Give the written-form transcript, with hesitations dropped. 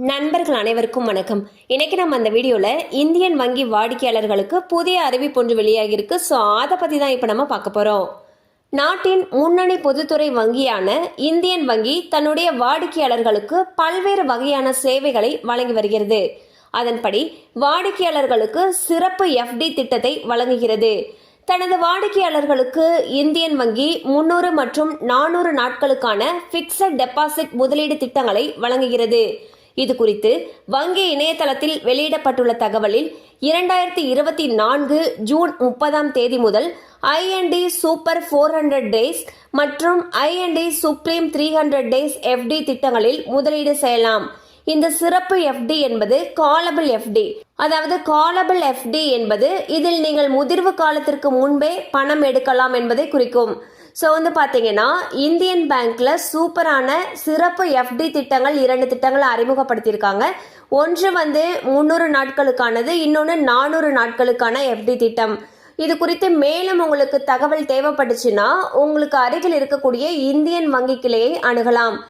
நண்பர்கள் அனைவருக்கும் வணக்கம். இன்னைக்கு நம்ம அந்த வீடியோல இந்தியன் வங்கி வாடிக்கையாளர்களுக்கு புதிய அறிவிப்பு ஒன்று வெளியாகிருக்கு. ஸோ அதை பத்தி தான் இப்போ நம்ம பார்க்க போறோம். நாட்டின் முன்னணி பொதுத்துறை வங்கியான இந்தியன் வங்கி தன்னுடைய வாடிக்கையாளர்களுக்கு பல்வேறு வகையான சேவைகளை வழங்கி வருகிறது. அதன்படி வாடிக்கையாளர்களுக்கு சிறப்பு எஃப்டி திட்டத்தை வழங்குகிறது. தனது வாடிக்கையாளர்களுக்கு இந்தியன் வங்கி 300 மற்றும் 400 நாட்களுக்கான பிக்சட் டெபாசிட் முதலீடு திட்டங்களை வழங்குகிறது. இது குறித்து வங்கி இணையதளத்தில் வெளியிடப்பட்டுள்ள தகவலில் 2024 ஜூன் 30 முதல் ஐஎன்டி சூப்பர் 400 டேஸ் மற்றும் ஐஎன்டி சுப்ரீம் 300 டேஸ் எஃப்டி திட்டங்களில் முதலீடு செய்யலாம். இந்த சிறப்பு எஃப்டி என்பது காலபிள் எஃப்டி. அதாவது காலபிள் எஃப்டி என்பது இதில் நீங்கள் முதிர்வு காலத்திற்கு முன்பே பணம் எடுக்கலாம் என்பதை குறிக்கும். ஸோ பார்த்தீங்கன்னா இந்தியன் பேங்க்ல சூப்பரான சிறப்பு எஃப்டி திட்டங்கள் 2 திட்டங்களை அறிமுகப்படுத்தியிருக்காங்க. ஒன்று 300 நாட்களுக்கானது, இன்னொன்று 400 நாட்களுக்கான எஃப்டி திட்டம். இது குறித்து மேலும் உங்களுக்கு தகவல் தேவைப்பட்டுச்சுன்னா உங்களுக்கு அருகில் இருக்கக்கூடிய இந்தியன் வங்கி கிளையை அணுகலாம்.